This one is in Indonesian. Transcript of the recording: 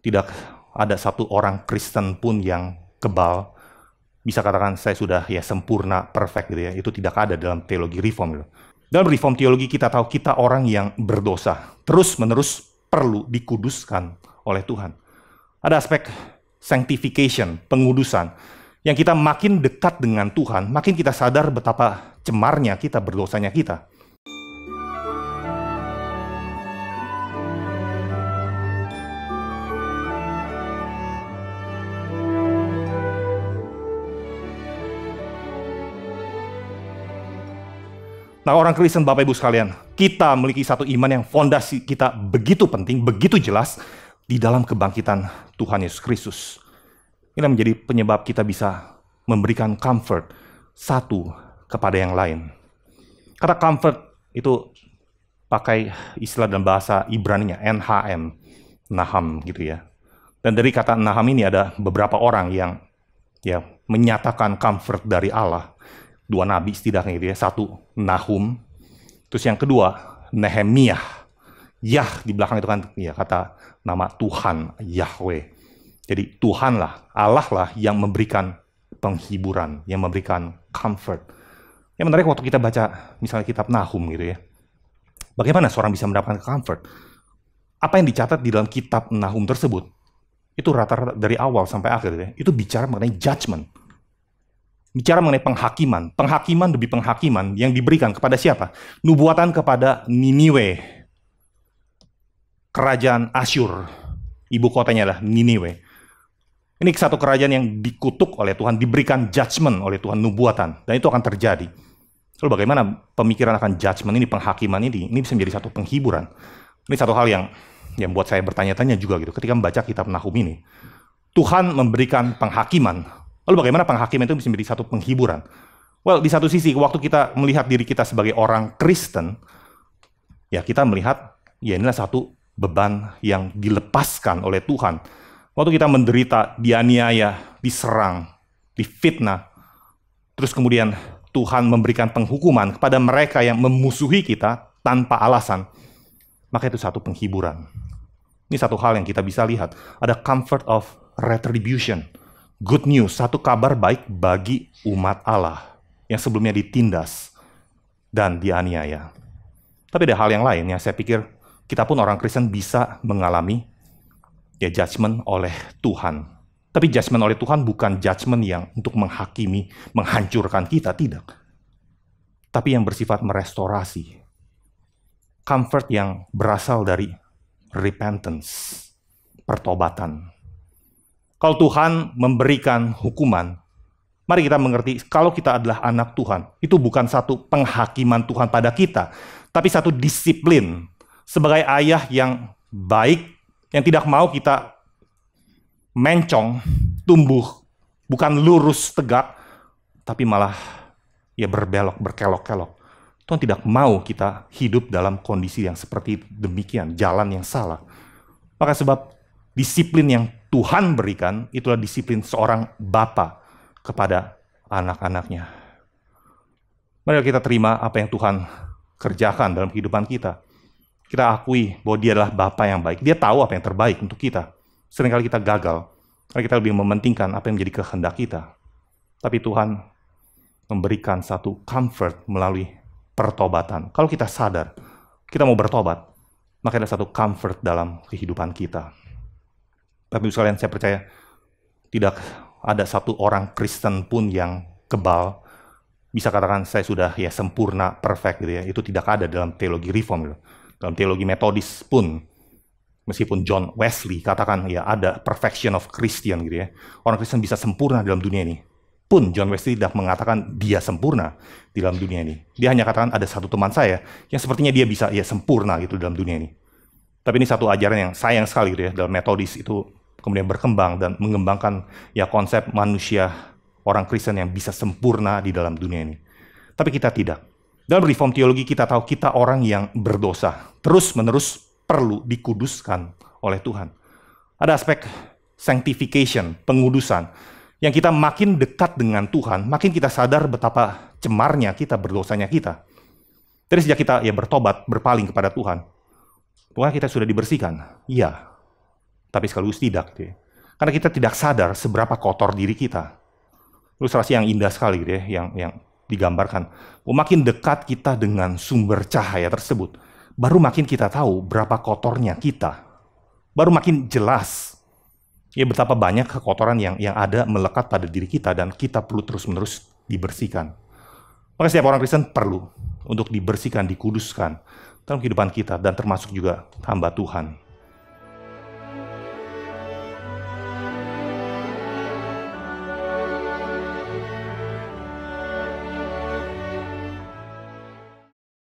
Tidak ada satu orang Kristen pun yang kebal bisa katakan saya sudah sempurna, perfect gitu ya. Itu tidak ada dalam teologi reform gitu. Dalam reform teologi kita tahu kita orang yang berdosa, terus-menerus perlu dikuduskan oleh Tuhan. Ada aspek sanctification, pengudusan, yang kita makin dekat dengan Tuhan, makin kita sadar betapa cemarnya kita, berdosanya kita. Nah, orang Kristen, Bapak Ibu sekalian, kita memiliki satu iman yang fondasi kita begitu penting, begitu jelas di dalam kebangkitan Tuhan Yesus Kristus. Ini menjadi penyebab kita bisa memberikan comfort satu kepada yang lain. Kata comfort itu pakai istilah dalam bahasa Ibrani-nya, NHM, Naham gitu ya. Dan dari kata Naham ini ada beberapa orang yang menyatakan comfort dari Allah. Dua nabi setidaknya gitu ya. Satu Nahum, terus yang kedua Nehemiah. Yah di belakang itu kan ya kata nama Tuhan Yahweh. Jadi Tuhanlah, Allah lah yang memberikan penghiburan, yang memberikan comfort. Yang menarik waktu kita baca misalnya kitab Nahum gitu ya. Bagaimana seorang bisa mendapatkan comfort? Apa yang dicatat di dalam kitab Nahum tersebut? Itu rata-rata dari awal sampai akhir ya. Itu bicara mengenai judgment. Bicara mengenai penghakiman. Penghakiman demi penghakiman yang diberikan kepada siapa? Nubuatan kepada Niniwe. Kerajaan Asyur. Ibu kotanya adalah Niniwe. Ini satu kerajaan yang dikutuk oleh Tuhan, diberikan judgment oleh Tuhan, nubuatan. Dan itu akan terjadi. Lalu bagaimana pemikiran akan judgment ini, penghakiman ini bisa menjadi satu penghiburan. Ini satu hal yang buat saya bertanya-tanya juga gitu. Ketika membaca kitab Nahum ini. Tuhan memberikan penghakiman. Lalu bagaimana penghakiman itu bisa menjadi satu penghiburan? Well, di satu sisi, waktu kita melihat diri kita sebagai orang Kristen, ya kita melihat, ya inilah satu beban yang dilepaskan oleh Tuhan. Waktu kita menderita, dianiaya, diserang, difitnah, terus kemudian Tuhan memberikan penghukuman kepada mereka yang memusuhi kita tanpa alasan, maka itu satu penghiburan. Ini satu hal yang kita bisa lihat. Ada comfort of retribution. Good news, satu kabar baik bagi umat Allah yang sebelumnya ditindas dan dianiaya. Tapi ada hal yang lain yang saya pikir kita pun orang Kristen bisa mengalami judgment oleh Tuhan. Tapi judgment oleh Tuhan bukan judgment yang untuk menghakimi, menghancurkan kita, tidak. Tapi yang bersifat merestorasi. Comfort yang berasal dari repentance, pertobatan. Kalau Tuhan memberikan hukuman, mari kita mengerti, kalau kita adalah anak Tuhan, itu bukan satu penghakiman Tuhan pada kita, tapi satu disiplin. Sebagai ayah yang baik, yang tidak mau kita mencong, tumbuh, bukan lurus, tegak, tapi malah berbelok, berkelok-kelok. Tuhan tidak mau kita hidup dalam kondisi yang seperti demikian, jalan yang salah. Maka sebab disiplin yang Tuhan berikan, itulah disiplin seorang bapa kepada anak-anaknya. Mari kita terima apa yang Tuhan kerjakan dalam kehidupan kita. Kita akui bahwa dia adalah bapa yang baik. Dia tahu apa yang terbaik untuk kita. Seringkali kita gagal, karena kita lebih mementingkan apa yang menjadi kehendak kita. Tapi Tuhan memberikan satu comfort melalui pertobatan. Kalau kita sadar, kita mau bertobat, maka ada satu comfort dalam kehidupan kita. Tapi sekalian, saya percaya tidak ada satu orang Kristen pun yang kebal bisa katakan saya sudah sempurna, perfect gitu ya. Itu tidak ada dalam teologi reform gitu. Dalam teologi metodis pun, meskipun John Wesley katakan ada perfection of Christian gitu ya. Orang Kristen bisa sempurna dalam dunia ini. Pun John Wesley tidak mengatakan dia sempurna di dalam dunia ini. Dia hanya katakan ada satu teman saya yang sepertinya dia bisa sempurna gitu dalam dunia ini. Tapi ini satu ajaran yang sayang sekali gitu ya, dalam metodis itu kemudian berkembang dan mengembangkan konsep manusia orang Kristen yang bisa sempurna di dalam dunia ini. Tapi kita tidak. Dalam reform teologi kita tahu kita orang yang berdosa, terus-menerus perlu dikuduskan oleh Tuhan. Ada aspek sanctification, pengudusan, yang kita makin dekat dengan Tuhan, makin kita sadar betapa cemarnya kita, berdosanya kita. Dari sejak kita bertobat, berpaling kepada Tuhan, Tuhan kita sudah dibersihkan. Iya. tapi sekaligus tidak. Gitu ya. Karena kita tidak sadar seberapa kotor diri kita. Ilustrasi yang indah sekali gitu ya, yang digambarkan. Makin dekat kita dengan sumber cahaya tersebut, baru makin kita tahu berapa kotornya kita. Baru makin jelas ya betapa banyak kekotoran yang ada melekat pada diri kita dan kita perlu terus-menerus dibersihkan. Maka setiap orang Kristen perlu untuk dibersihkan, dikuduskan dalam kehidupan kita dan termasuk juga hamba Tuhan.